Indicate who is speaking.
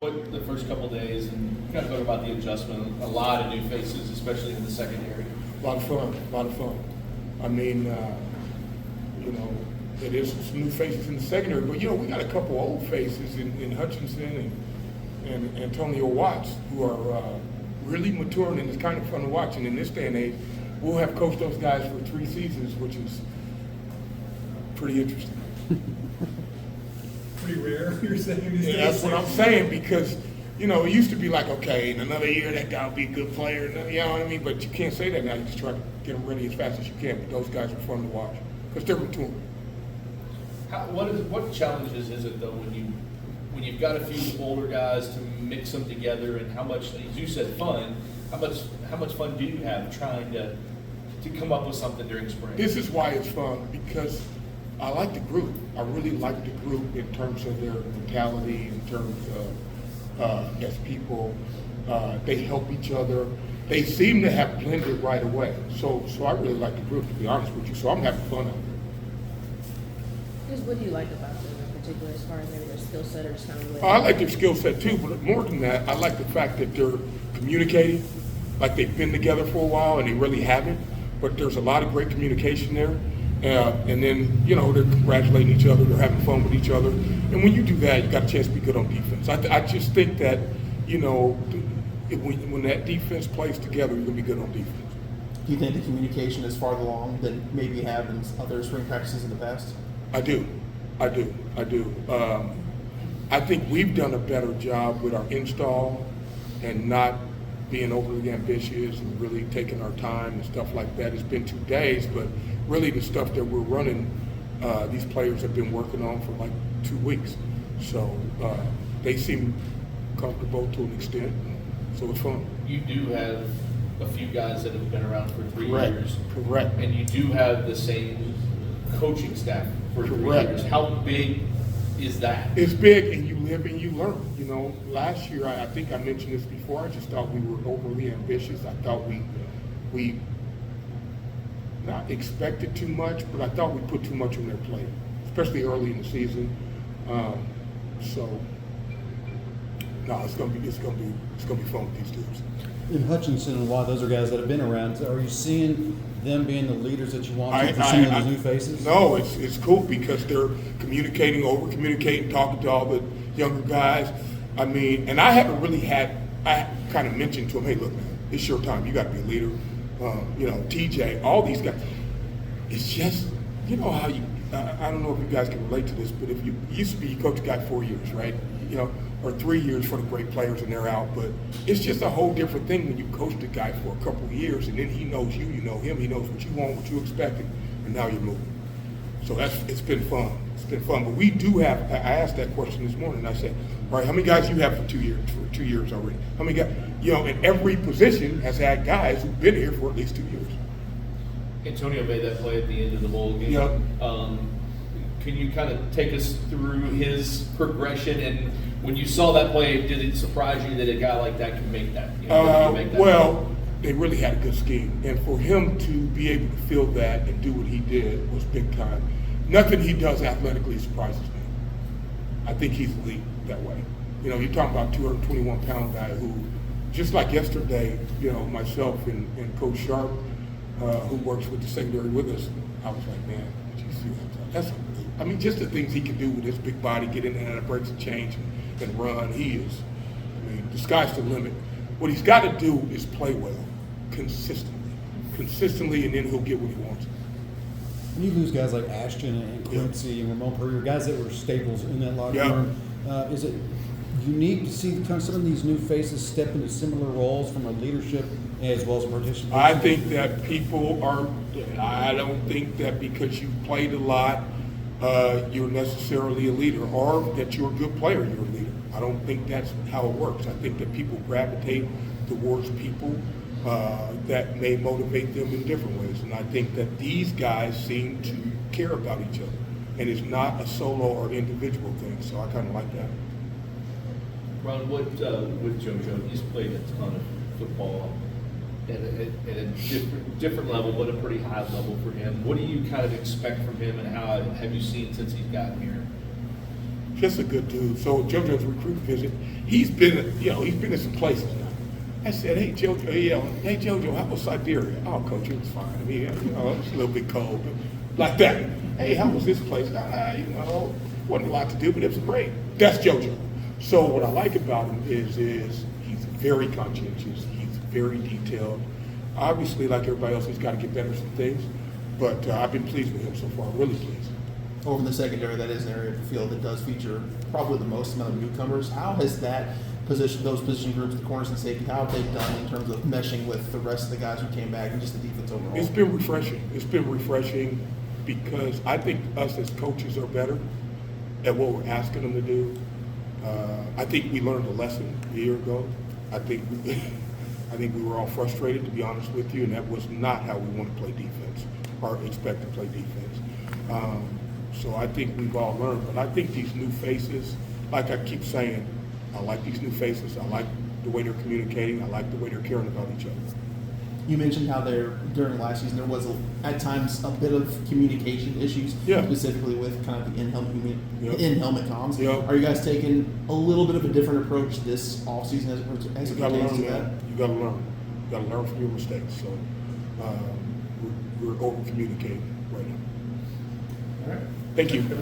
Speaker 1: What the first couple days and kind of talk about the adjustment, a lot of new faces, especially in the secondary.
Speaker 2: A lot of fun. I mean, it is some new faces in the secondary, but we got a couple old faces in Hutchinson and Antonio Watts who are really maturing, and it's kind of fun to watch. And in this day and age, we'll have coached those guys for 3 seasons, which is pretty interesting.
Speaker 3: Pretty rare, you're saying these days?
Speaker 2: Yeah, that's what I'm saying, because it used to be like, okay, in another year that guy will be a good player, you know what I mean? But you can't say that now. You just try to get them ready as fast as you can. But those guys are fun to watch because they're maturing.
Speaker 1: What challenges is it though when you've got a few older guys to mix them together, and how much, as you said, fun? How much fun do you have trying to come up with something during spring?
Speaker 2: This is why it's fun, because I like the group. I really like the group in terms of their mentality, in terms of as people, they help each other. They seem to have blended right away. So I really like the group, to be honest with you. So I'm having fun out there.
Speaker 4: What do you like about them in particular, as far as maybe their skill set or just kind of?
Speaker 2: I like their skill set too, but more than that, I like the fact that they're communicating, like they've been together for a while and they really haven't. But there's a lot of great communication there. And then, they're congratulating each other, they're having fun with each other. And when you do that, you got a chance to be good on defense. I just think that, when that defense plays together, you're going to be good on defense.
Speaker 5: Do you think the communication is farther along than maybe you have in other spring practices in the past?
Speaker 2: I do. I think we've done a better job with our install and not being overly ambitious and really taking our time and stuff like that. It's been 2 days, but really the stuff that we're running, these players have been working on for like 2 weeks. So they seem comfortable to an extent, so it's fun.
Speaker 1: You do have a few guys that have been around for 3 years.
Speaker 2: Correct.
Speaker 1: And you do have the same coaching staff for 3
Speaker 2: Correct.
Speaker 1: years. How big is that?
Speaker 2: It's big, and you live and you learn. Last year, I think I mentioned this before, I just thought we were overly ambitious. I thought we not expected too much, but I thought we put too much on their plate, especially early in the season. It's gonna be fun with these dudes.
Speaker 3: In Hutchinson and Watt, those are guys that have been around. So are you seeing them being the leaders that you want for some of these new faces?
Speaker 2: No, it's cool because they're communicating, over-communicating, talking to all the younger guys. I mean, and I haven't really I kind of mentioned to them, hey, look, man, it's your time. You got to be a leader. TJ, all these guys. It's just, how I don't know if you guys can relate to this, but if you used to be, you coach a guy 4 years, right? Or 3 years for the great players and they're out. But it's just a whole different thing when you coached a guy for a couple of years and then he knows you know him, he knows what you want, what you expected, and now you're moving. So it's been fun. It's been fun. But we do have, I asked that question this morning. I said, all right, how many guys do you have for 2 years already? How many guys? And every position has had guys who've been here for at least 2 years.
Speaker 1: Antonio made that play at the end of the bowl game.
Speaker 2: Yep.
Speaker 1: Can you kind of take us through his progression, and when you saw that play, did it surprise you that a guy like that could make that?
Speaker 2: Well, they really had a good scheme, and for him to be able to feel that and do what he did was big time. Nothing he does athletically surprises me. I think he's elite that way. You're talking about 221-pound guy who, just like yesterday, myself and Coach Sharp, who works with the secondary with us, I was like, man, did you see that? Just the things he can do with his big body, get in and out of breaks and change and run. The sky's the limit. What he's got to do is play well, consistently, and then he'll get what he wants.
Speaker 3: When you lose guys like Ashton and Quincy and Ramon Purrier, guys that were staples in that locker room, is it unique to see some of these new faces step into similar roles from a leadership as well as a participation?
Speaker 2: I think that I don't think that because you played a lot, you're necessarily a leader, or that you're a good player, you're a leader. I don't think that's how it works. I think that people gravitate towards people that may motivate them in different ways. And I think that these guys seem to care about each other. And it's not a solo or individual thing, so I kind of like that.
Speaker 1: Ron, with JoJo, he's played a ton of football at a different level, but a pretty high level for him. What do you kind of expect from him, and how have you seen since he's gotten here?
Speaker 2: Just a good dude. So JoJo's recruit visit. He's been in some places now. I said, hey JoJo, how was Siberia? Oh, coach, it was fine. I mean, it was a little bit cold, but like that. Hey, how was this place? Wasn't a lot to do, but it was great. That's JoJo. So what I like about him is he's very conscientious. He's very detailed. Obviously, like everybody else, he's got to get better at some things. But I've been pleased with him so far. Really pleased.
Speaker 5: Over in the secondary, that is an area of the field that does feature probably the most amount of newcomers. How has those position groups, the corners and safety, how have they done in terms of meshing with the rest of the guys who came back and just the defense overall?
Speaker 2: It's been refreshing. It's been refreshing because I think us as coaches are better at what we're asking them to do. I think we learned a lesson a year ago. I think we were all frustrated, to be honest with you, and that was not how we want to play defense or expect to play defense. So I think we've all learned, but I think these new faces, like I keep saying, I like these new faces. I like the way they're communicating. I like the way they're caring about each other.
Speaker 5: You mentioned how during last season there was at times a bit of communication issues,
Speaker 2: Yeah.
Speaker 5: specifically with kind of the
Speaker 2: Yep.
Speaker 5: in-helmet comms.
Speaker 2: Yep.
Speaker 5: Are you guys taking a little bit of a different approach this offseason as
Speaker 2: You
Speaker 5: it
Speaker 2: gotta
Speaker 5: pertains
Speaker 2: learn,
Speaker 5: to that?
Speaker 2: man. You gotta learn. You gotta learn from your mistakes. So we're over communicating right now.
Speaker 5: All right.
Speaker 2: Thank you. Yep.